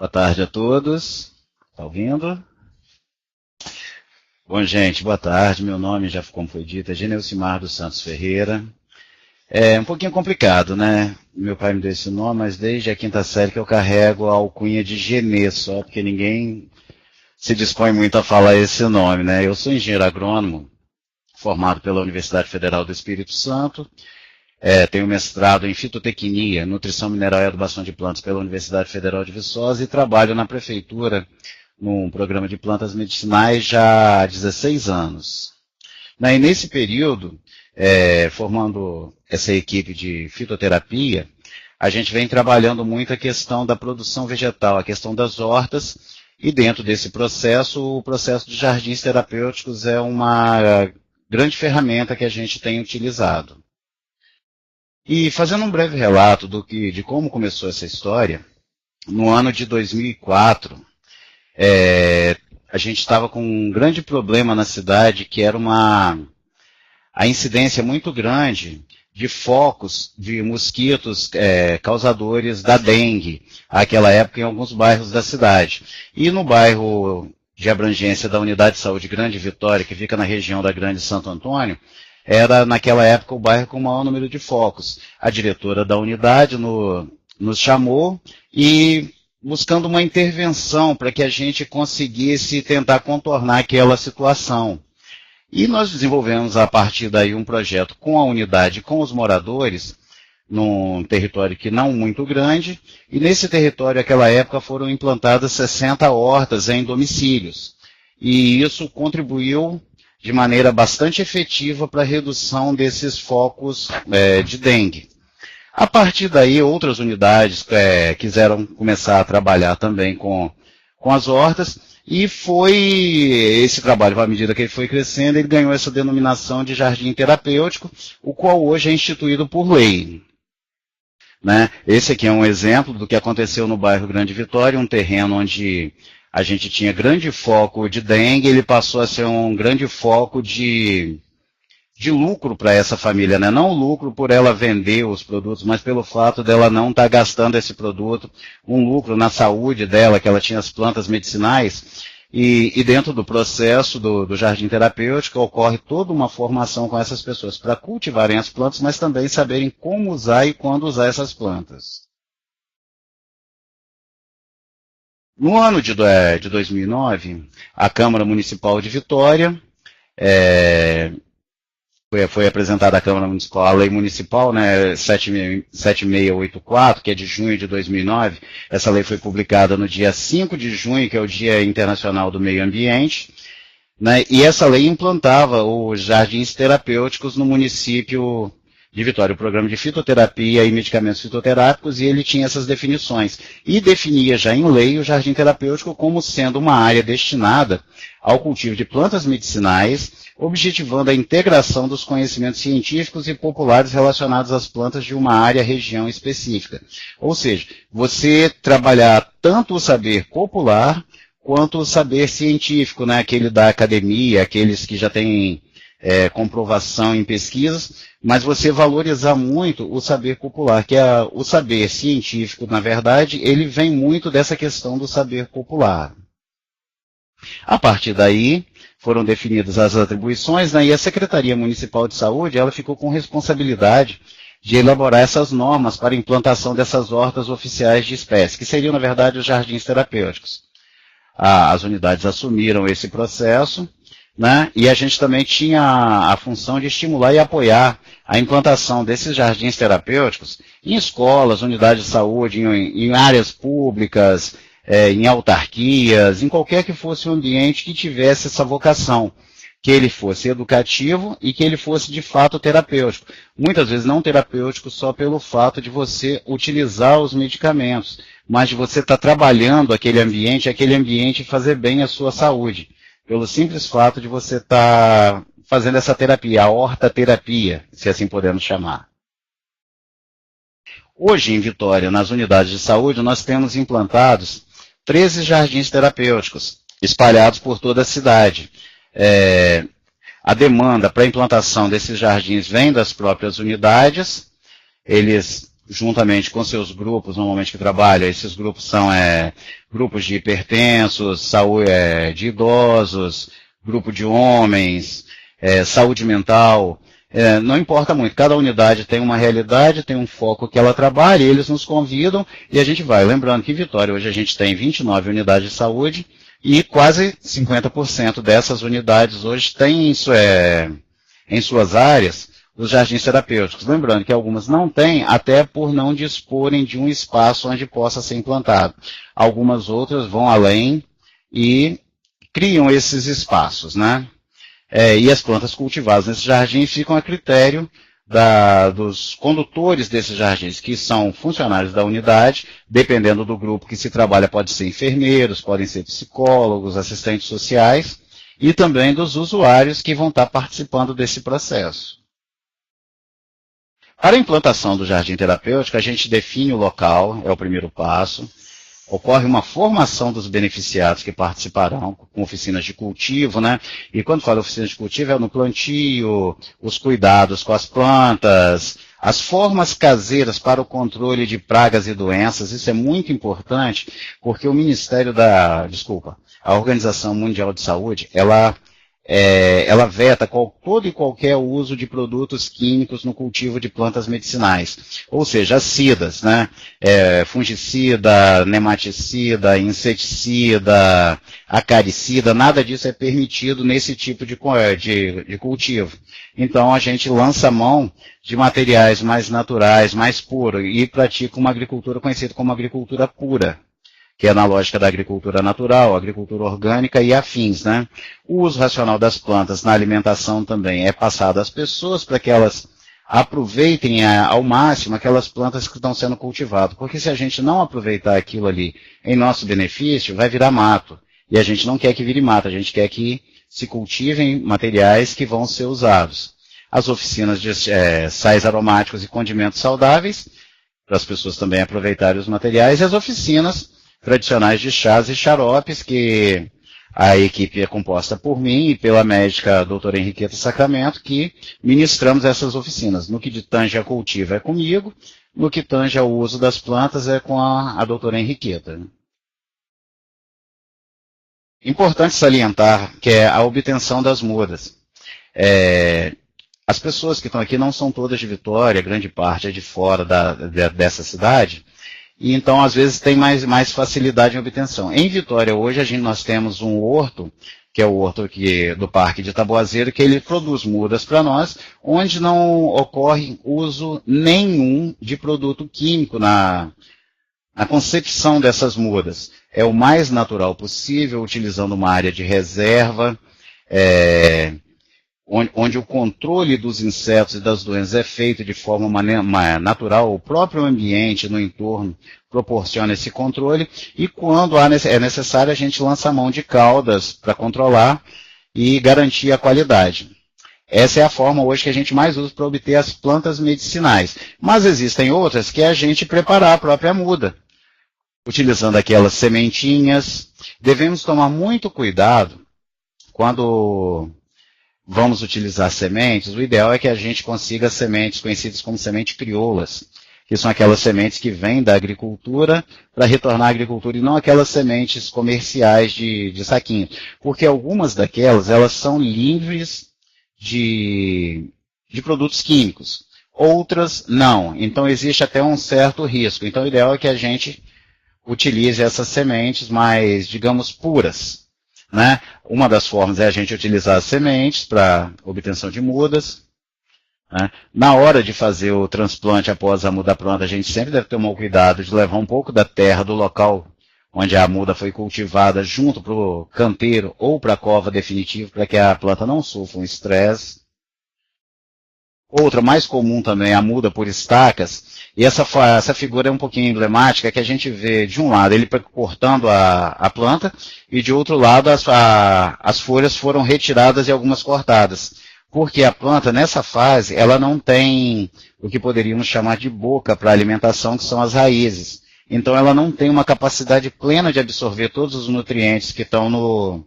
Boa tarde a todos. Está ouvindo? Bom, gente, boa tarde. Meu nome, já como foi dito, é Geneucimar dos Santos Ferreira. É um pouquinho complicado, né? Meu pai me deu esse nome, mas desde a quinta série que eu carrego a alcunha de Genê só, porque ninguém se dispõe muito a falar esse nome, né? Eu sou engenheiro agrônomo, formado pela Universidade Federal do Espírito Santo. Tenho mestrado em fitotecnia, nutrição mineral e adubação de plantas pela Universidade Federal de Viçosa e trabalho na prefeitura num programa de plantas medicinais já há 16 anos. E nesse período, formando essa equipe de fitoterapia, a gente vem trabalhando muito a questão da produção vegetal, a questão das hortas, e dentro desse processo, o processo de jardins terapêuticos é uma grande ferramenta que a gente tem utilizado. E fazendo um breve relato de como começou essa história, no ano de 2004, a gente estava com um grande problema na cidade, que era a incidência muito grande de focos de mosquitos causadores da dengue, àquela época em alguns bairros da cidade. E no bairro de abrangência da Unidade de Saúde Grande Vitória, que fica na região da Grande Santo Antônio, era naquela época o bairro com o maior número de focos. A diretora da unidade nos chamou e buscando uma intervenção para que a gente conseguisse tentar contornar aquela situação. E nós desenvolvemos a partir daí um projeto com a unidade, com os moradores, num território que não muito grande, e nesse território, naquela época, foram implantadas 60 hortas em domicílios. E isso contribuiu de maneira bastante efetiva para a redução desses focos de dengue. A partir daí, outras unidades quiseram começar a trabalhar também com as hortas, e esse trabalho, à medida que ele foi crescendo, ele ganhou essa denominação de jardim terapêutico, o qual hoje é instituído por lei. Né? Esse aqui é um exemplo do que aconteceu no bairro Grande Vitória, um terreno onde a gente tinha grande foco de dengue, ele passou a ser um grande foco de lucro para essa família, né? Não lucro por ela vender os produtos, mas pelo fato dela não estar gastando esse produto, um lucro na saúde dela, que ela tinha as plantas medicinais, e dentro do processo do jardim terapêutico ocorre toda uma formação com essas pessoas para cultivarem as plantas, mas também saberem como usar e quando usar essas plantas. No ano de 2009, a Câmara Municipal de Vitória foi apresentada à Câmara Municipal a Lei Municipal, né, 7684, que é de junho de 2009. Essa lei foi publicada no dia 5 de junho, que é o Dia Internacional do Meio Ambiente, né, e essa lei implantava os jardins terapêuticos no município de Vitória, o programa de fitoterapia e medicamentos fitoterápicos, e ele tinha essas definições. E definia já em lei o jardim terapêutico como sendo uma área destinada ao cultivo de plantas medicinais, objetivando a integração dos conhecimentos científicos e populares relacionados às plantas de uma área, região específica. Ou seja, você trabalhar tanto o saber popular quanto o saber científico, né? Aquele da academia, aqueles que já têm comprovação em pesquisas, mas você valorizar muito o saber popular, que o saber científico, na verdade, ele vem muito dessa questão do saber popular. A partir daí, foram definidas as atribuições, né, e a Secretaria Municipal de Saúde ela ficou com responsabilidade de elaborar essas normas para a implantação dessas hortas oficiais de espécie, que seriam, na verdade, os jardins terapêuticos. As unidades assumiram esse processo, né, e a gente também tinha a função de estimular e apoiar a implantação desses jardins terapêuticos em escolas, unidades de saúde, em áreas públicas, em autarquias, em qualquer que fosse o ambiente que tivesse essa vocação, que ele fosse educativo e que ele fosse de fato terapêutico. Muitas vezes não terapêutico só pelo fato de você utilizar os medicamentos, mas de você estar trabalhando aquele ambiente fazer bem à sua saúde, pelo simples fato de você estar fazendo essa terapia, a hortaterapia, se assim podemos chamar. Hoje em Vitória, nas unidades de saúde, nós temos implantados 13 jardins terapêuticos, espalhados por toda a cidade. A demanda para a implantação desses jardins vem das próprias unidades, eles juntamente com seus grupos, normalmente que trabalham, esses grupos são grupos de hipertensos, saúde, de idosos, grupo de homens, saúde mental, não importa muito, cada unidade tem uma realidade, tem um foco que ela trabalha, e eles nos convidam e a gente vai. Lembrando que em Vitória hoje a gente tem 29 unidades de saúde e quase 50% dessas unidades hoje têm em suas áreas os jardins terapêuticos. Lembrando que algumas não têm, até por não disporem de um espaço onde possa ser implantado. Algumas outras vão além e criam esses espaços, né? E as plantas cultivadas nesses jardins ficam a critério dos condutores desses jardins, que são funcionários da unidade, dependendo do grupo que se trabalha, pode ser enfermeiros, podem ser psicólogos, assistentes sociais, e também dos usuários que vão estar participando desse processo. Para a implantação do jardim terapêutico, a gente define o local, é o primeiro passo. Ocorre uma formação dos beneficiados que participarão com oficinas de cultivo, né? E quando falo oficina de cultivo, é no plantio, os cuidados com as plantas, as formas caseiras para o controle de pragas e doenças. Isso é muito importante, porque o a Organização Mundial de Saúde, ela veta todo e qualquer uso de produtos químicos no cultivo de plantas medicinais. Ou seja, as CIDAs, né? Fungicida, nematicida, inseticida, acaricida, nada disso é permitido nesse tipo de cultivo. Então a gente lança mão de materiais mais naturais, mais puros, e pratica uma agricultura conhecida como agricultura pura, que é na lógica da agricultura natural, agricultura orgânica e afins, né? O uso racional das plantas na alimentação também é passado às pessoas para que elas aproveitem ao máximo aquelas plantas que estão sendo cultivadas, porque se a gente não aproveitar aquilo ali em nosso benefício, vai virar mato. E a gente não quer que vire mato, a gente quer que se cultivem materiais que vão ser usados. As oficinas de sais aromáticos e condimentos saudáveis, para as pessoas também aproveitarem os materiais, e as oficinas tradicionais de chás e xaropes, que a equipe é composta por mim e pela médica doutora Henriqueta Sacramento, que ministramos essas oficinas. No que tange a cultivo é comigo, no que tange ao uso das plantas é com a doutora Henriqueta. Importante salientar que é a obtenção das mudas. As pessoas que estão aqui não são todas de Vitória, grande parte é de fora dessa cidade, e então, às vezes, tem mais facilidade em obtenção. Em Vitória, hoje, nós temos um horto, que é o horto do Parque de Taboazeiro, que ele produz mudas para nós, onde não ocorre uso nenhum de produto químico na concepção dessas mudas. É o mais natural possível, utilizando uma área de reserva, onde o controle dos insetos e das doenças é feito de forma natural, o próprio ambiente no entorno proporciona esse controle, e quando é necessário a gente lança a mão de caudas para controlar e garantir a qualidade. Essa é a forma hoje que a gente mais usa para obter as plantas medicinais. Mas existem outras que é a gente preparar a própria muda, utilizando aquelas sementinhas. Devemos tomar muito cuidado quando vamos utilizar sementes. O ideal é que a gente consiga sementes conhecidas como sementes crioulas, que são aquelas sementes que vêm da agricultura para retornar à agricultura, e não aquelas sementes comerciais de saquinho. Porque algumas daquelas, elas são livres de produtos químicos. Outras, não. Então, existe até um certo risco. Então, o ideal é que a gente utilize essas sementes mais, digamos, puras, né? Uma das formas é a gente utilizar as sementes para obtenção de mudas, né? Na hora de fazer o transplante após a muda pronta, a gente sempre deve tomar o cuidado de levar um pouco da terra do local onde a muda foi cultivada junto para o canteiro ou para a cova definitiva, para que a planta não sofra um estresse. Outra mais comum também é a muda por estacas, e essa figura é um pouquinho emblemática, que a gente vê de um lado ele cortando a planta, e de outro lado as folhas foram retiradas e algumas cortadas, porque a planta nessa fase ela não tem o que poderíamos chamar de boca para alimentação, que são as raízes. Então ela não tem uma capacidade plena de absorver todos os nutrientes que estão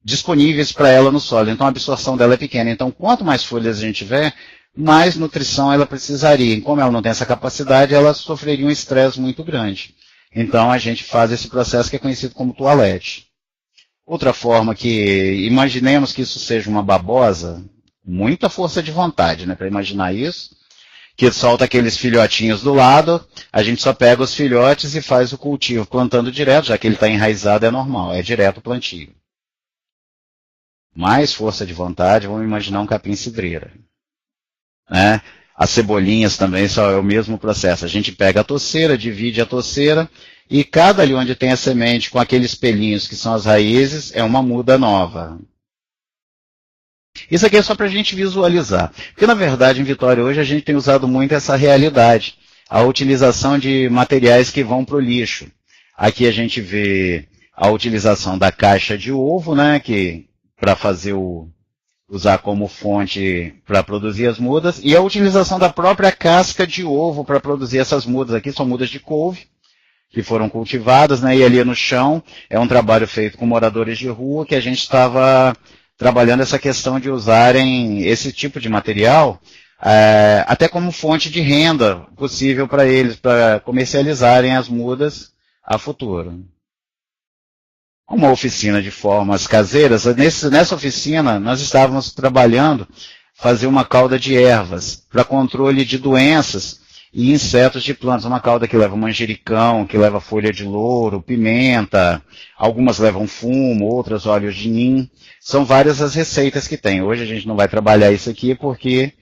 disponíveis para ela no solo, então a absorção dela é pequena. Então quanto mais folhas a gente tiver, mais nutrição ela precisaria. E como ela não tem essa capacidade, ela sofreria um estresse muito grande. Então a gente faz esse processo que é conhecido como toalete. Outra forma que, imaginemos que isso seja uma babosa, muita força de vontade, né, para imaginar isso, que solta aqueles filhotinhos do lado, a gente só pega os filhotes e faz o cultivo plantando direto, já que ele está enraizado é normal, é direto o plantio. Mais força de vontade, vamos imaginar um capim-cidreira. Né? As cebolinhas também só é o mesmo processo. A gente pega a toceira, divide a toceira, e cada ali onde tem a semente com aqueles pelinhos que são as raízes, é uma muda nova. Isso aqui é só para a gente visualizar. Porque, na verdade, em Vitória hoje a gente tem usado muito essa realidade. A utilização de materiais que vão para o lixo. Aqui a gente vê a utilização da caixa de ovo, né, que para fazer usar como fonte para produzir as mudas, e a utilização da própria casca de ovo para produzir essas mudas. Aqui são mudas de couve, que foram cultivadas, né, e ali no chão é um trabalho feito com moradores de rua, que a gente estava trabalhando essa questão de usarem esse tipo de material até como fonte de renda possível para eles, para comercializarem as mudas a futuro. Uma oficina de formas caseiras, nessa oficina nós estávamos trabalhando fazer uma calda de ervas para controle de doenças e insetos de plantas. Uma calda que leva manjericão, que leva folha de louro, pimenta, algumas levam fumo, outras óleos de nim. São várias as receitas que tem. Hoje a gente não vai trabalhar isso aqui porque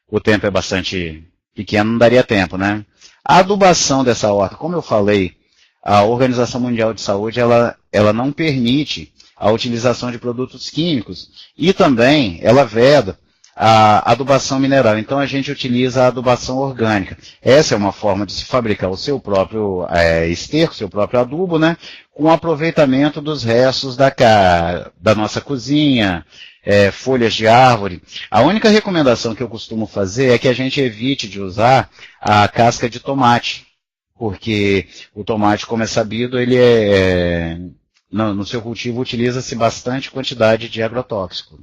o tempo é bastante pequeno, não daria tempo, né? A adubação dessa horta, como eu falei, a Organização Mundial de Saúde, ela não permite a utilização de produtos químicos e também ela veda a adubação mineral. Então a gente utiliza a adubação orgânica. Essa é uma forma de se fabricar o seu próprio esterco, seu próprio adubo, né, com aproveitamento dos restos da nossa cozinha, folhas de árvore. A única recomendação que eu costumo fazer é que a gente evite de usar a casca de tomate, porque o tomate, como é sabido, ele no seu cultivo utiliza-se bastante quantidade de agrotóxico.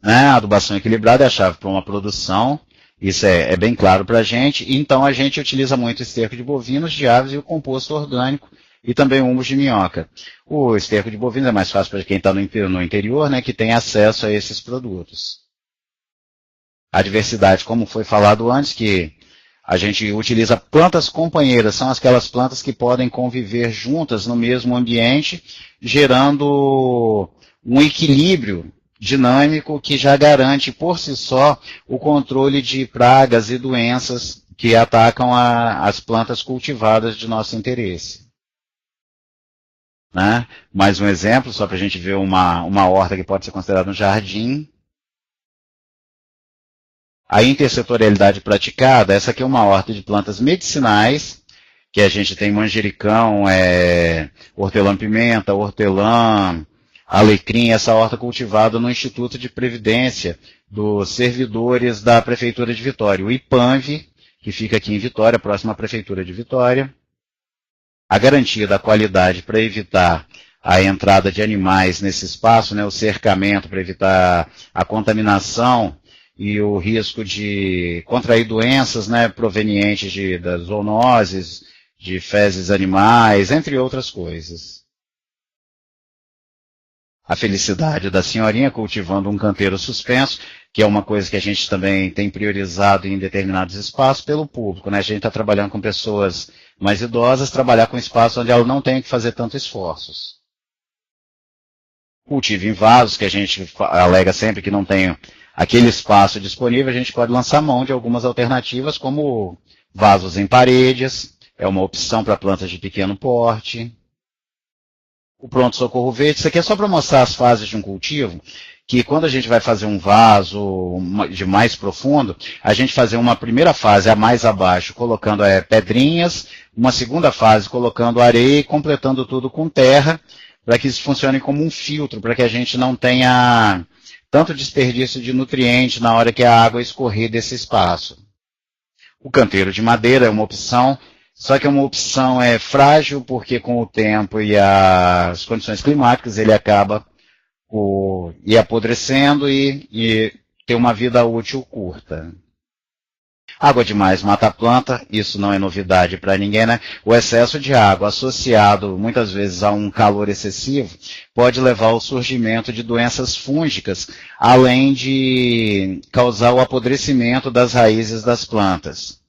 A adubação equilibrada é a chave para uma produção, isso é bem claro para a gente, então a gente utiliza muito esterco de bovinos, de aves e o composto orgânico, e também humus de minhoca. O esterco de bovinos é mais fácil para quem está no interior, né, que tem acesso a esses produtos. A diversidade, como foi falado antes, que a gente utiliza plantas companheiras, são aquelas plantas que podem conviver juntas no mesmo ambiente, gerando um equilíbrio dinâmico que já garante por si só o controle de pragas e doenças que atacam as plantas cultivadas de nosso interesse. Né? Mais um exemplo, só para a gente ver uma horta que pode ser considerada um jardim. A intersetorialidade praticada, essa aqui é uma horta de plantas medicinais, que a gente tem manjericão, hortelã-pimenta, hortelã, alecrim, essa horta cultivada no Instituto de Previdência dos Servidores da Prefeitura de Vitória, o IPANV, que fica aqui em Vitória, próximo à Prefeitura de Vitória. A garantia da qualidade para evitar a entrada de animais nesse espaço, né, o cercamento para evitar a contaminação e o risco de contrair doenças, né, provenientes das zoonoses, de fezes animais, entre outras coisas. A felicidade da senhorinha cultivando um canteiro suspenso, que é uma coisa que a gente também tem priorizado em determinados espaços pelo público, né? A gente está trabalhando com pessoas mais idosas, trabalhar com espaço onde ela não tem que fazer tantos esforços. Cultivo em vasos, que a gente alega sempre que não tem aquele espaço disponível, a gente pode lançar mão de algumas alternativas, como vasos em paredes, é uma opção para plantas de pequeno porte. O pronto-socorro verde, isso aqui é só para mostrar as fases de um cultivo, que quando a gente vai fazer um vaso de mais profundo, a gente fazer uma primeira fase a mais abaixo, colocando pedrinhas, uma segunda fase colocando areia e completando tudo com terra, para que isso funcione como um filtro, para que a gente não tenha tanto desperdício de nutrientes na hora que a água escorrer desse espaço. O canteiro de madeira é uma opção, só que é uma opção frágil, porque com o tempo e as condições climáticas ele acaba apodrecendo e ter uma vida útil curta. Água demais mata a planta, isso não é novidade para ninguém, né? O excesso de água associado muitas vezes a um calor excessivo pode levar ao surgimento de doenças fúngicas, além de causar o apodrecimento das raízes das plantas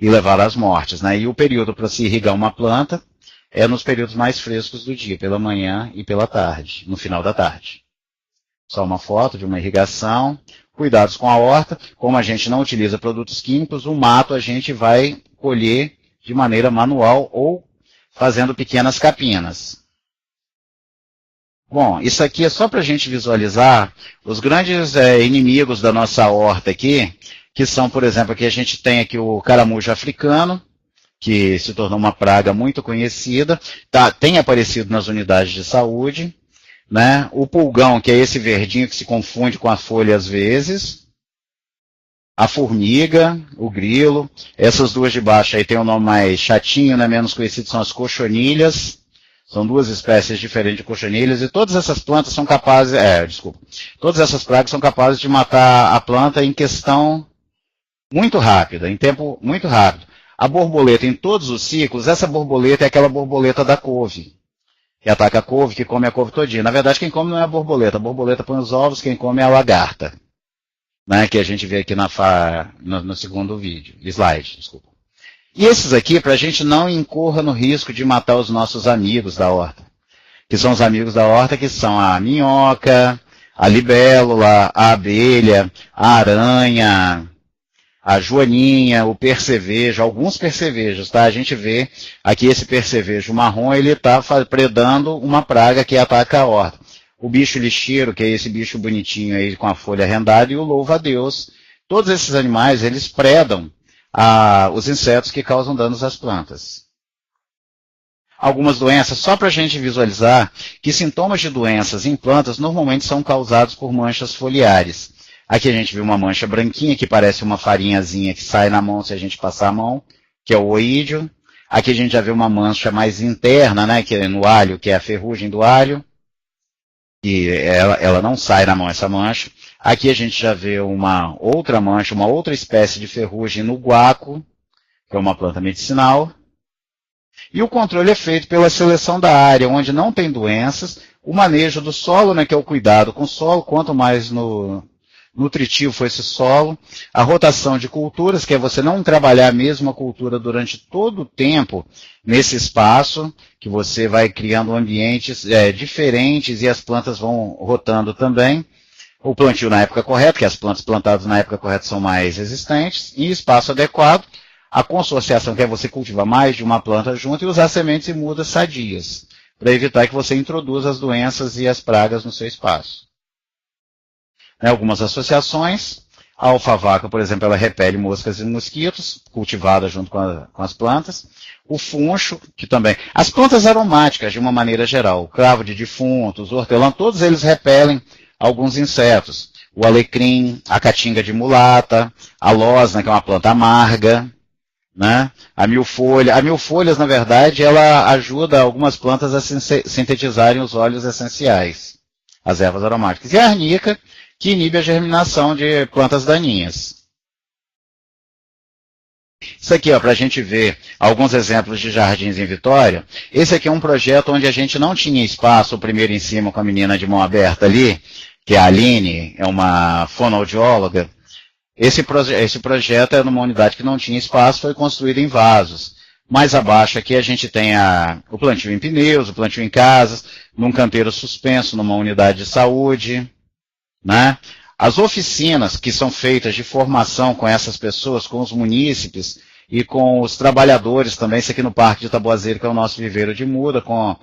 e levar às mortes, né? E o período para se irrigar uma planta é nos períodos mais frescos do dia, pela manhã e pela tarde, no final da tarde. Só uma foto de uma irrigação. Cuidados com a horta, como a gente não utiliza produtos químicos, o mato a gente vai colher de maneira manual ou fazendo pequenas capinas. Bom, isso aqui é só para a gente visualizar os grandes inimigos da nossa horta aqui, que são, por exemplo, aqui a gente tem aqui o caramujo africano, que se tornou uma praga muito conhecida, tem aparecido nas unidades de saúde. Né? O pulgão, que é esse verdinho que se confunde com a folha às vezes. A formiga, o grilo. Essas duas de baixo aí tem um nome mais chatinho, né? Menos conhecido, são as cochonilhas. São duas espécies diferentes de cochonilhas. E todas essas plantas são capazes... todas essas pragas são capazes de matar a planta em questão muito rápida, em tempo muito rápido. A borboleta, em todos os ciclos, essa borboleta é aquela borboleta da couve, que ataca a couve, que come a couve todinha. Na verdade, quem come não é a borboleta põe os ovos, quem come é a lagarta, né, que a gente vê aqui no segundo vídeo, slide, desculpa. E esses aqui, para a gente não incorra no risco de matar os nossos amigos da horta, que são os amigos da horta, que são a minhoca, a libélula, a abelha, a aranha, a joaninha, o percevejo, alguns percevejos, tá? A gente vê aqui esse percevejo marrom, ele está predando uma praga que ataca a horta. O bicho lixeiro, que é esse bicho bonitinho aí com a folha rendada, e o louva-a-Deus. Todos esses animais, eles predam os insetos que causam danos às plantas. Algumas doenças, só para a gente visualizar que sintomas de doenças em plantas normalmente são causados por manchas foliares. Aqui a gente viu uma mancha branquinha, que parece uma farinhazinha que sai na mão se a gente passar a mão, que é o oídio. Aqui a gente já vê uma mancha mais interna, né, que é no alho, que é a ferrugem do alho. E ela não sai na mão, essa mancha. Aqui a gente já vê uma outra mancha, uma outra espécie de ferrugem no guaco, que é uma planta medicinal. E o controle é feito pela seleção da área, onde não tem doenças, o manejo do solo, né, que é o cuidado com o solo, quanto mais nutritivo foi esse solo, a rotação de culturas, que é você não trabalhar a mesma cultura durante todo o tempo nesse espaço, que você vai criando ambientes diferentes e as plantas vão rotando também. O plantio na época correta, que as plantas plantadas na época correta são mais resistentes, e espaço adequado, a consorciação, que é você cultivar mais de uma planta junto, e usar sementes e mudas sadias, para evitar que você introduza as doenças e as pragas no seu espaço. Algumas associações, a alfavaca, por exemplo, ela repele moscas e mosquitos, cultivada junto com as plantas. O funcho, que também... As plantas aromáticas, de uma maneira geral, o cravo de defuntos, o hortelã, todos eles repelem alguns insetos. O alecrim, a caatinga de mulata, a losna, que é uma planta amarga, né? A milfolha. A milfolhas, na verdade, ela ajuda algumas plantas a sintetizarem os óleos essenciais, as ervas aromáticas. E a arnica, que inibe a germinação de plantas daninhas. Isso aqui, para a gente ver alguns exemplos de jardins em Vitória. Esse aqui é um projeto onde a gente não tinha espaço, o primeiro em cima com a menina de mão aberta ali, que é a Aline, é uma fonoaudióloga. Esse projeto é numa unidade que não tinha espaço, foi construído em vasos. Mais abaixo aqui a gente tem o plantio em pneus, o plantio em casas, num canteiro suspenso, numa unidade de saúde, né? As oficinas que são feitas de formação com essas pessoas, com os munícipes e com os trabalhadores também, isso aqui no Parque de Itaboazeiro, que é o nosso viveiro de muda, com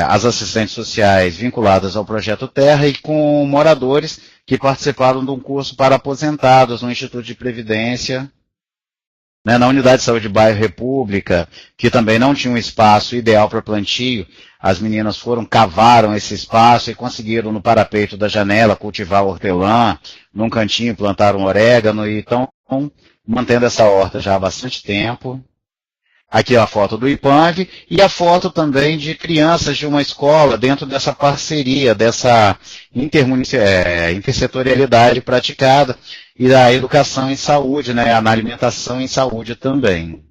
as assistentes sociais vinculadas ao Projeto Terra e com moradores que participaram de um curso para aposentados no Instituto de Previdência, né, na Unidade de Saúde Bairro República, que também não tinha um espaço ideal para plantio. As meninas cavaram esse espaço e conseguiram no parapeito da janela cultivar hortelã, num cantinho plantaram orégano e estão mantendo essa horta já há bastante tempo. Aqui a foto do IPANV e a foto também de crianças de uma escola dentro dessa parceria, dessa intersetorialidade praticada e da educação em saúde, né, na alimentação em saúde também.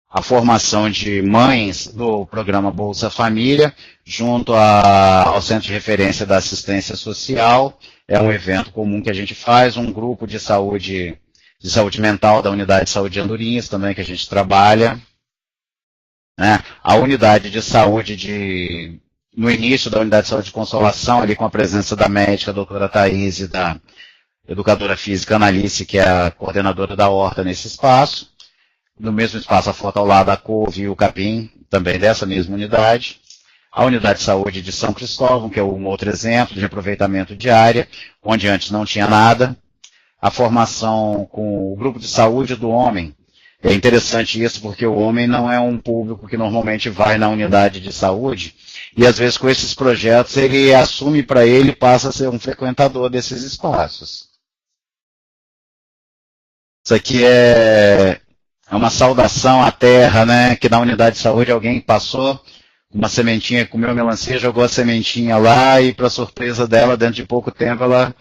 A formação de mães do programa Bolsa Família, junto ao Centro de Referência da Assistência Social, é um evento comum que a gente faz, um grupo de saúde mental da Unidade de Saúde de Andorinhas também que a gente trabalha, né? A unidade de saúde no início da Unidade de Saúde de Consolação, ali com a presença da médica, a doutora Thaís, e da educadora física Analice, que é a coordenadora da horta nesse espaço. No mesmo espaço, a foto ao lado da couve e o capim, também dessa mesma unidade. A unidade de saúde de São Cristóvão, que é um outro exemplo de aproveitamento de área, onde antes não tinha nada. A formação com o grupo de saúde do homem. É interessante isso porque o homem não é um público que normalmente vai na unidade de saúde e às vezes com esses projetos ele assume para ele, passa a ser um frequentador desses espaços. Isso aqui é uma saudação à terra, né? Que na unidade de saúde alguém passou uma sementinha, comeu melancia, jogou a sementinha lá e para surpresa dela, dentro de pouco tempo ela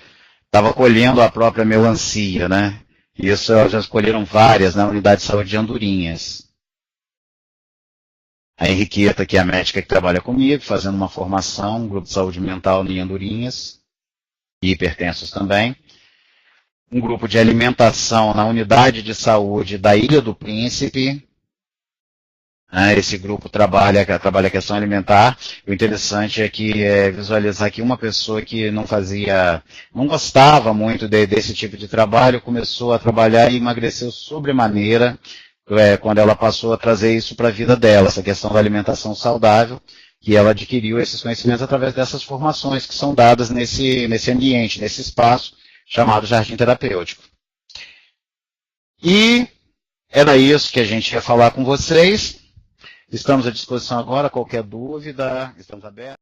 estava colhendo a própria melancia, né? Isso elas já escolheram várias na unidade de saúde de Andorinhas. A Henriqueta, que é a médica que trabalha comigo, fazendo uma formação, um grupo de saúde mental em Andorinhas, e hipertensos também. Um grupo de alimentação na unidade de saúde da Ilha do Príncipe. Esse grupo trabalha a questão alimentar. O interessante é que visualizar que uma pessoa que não gostava muito desse tipo de trabalho, começou a trabalhar e emagreceu sobremaneira quando ela passou a trazer isso para a vida dela, essa questão da alimentação saudável, que ela adquiriu esses conhecimentos através dessas formações que são dadas nesse ambiente, nesse espaço chamado Jardim Terapêutico. E era isso que a gente ia falar com vocês. Estamos à disposição agora, qualquer dúvida, estamos abertos.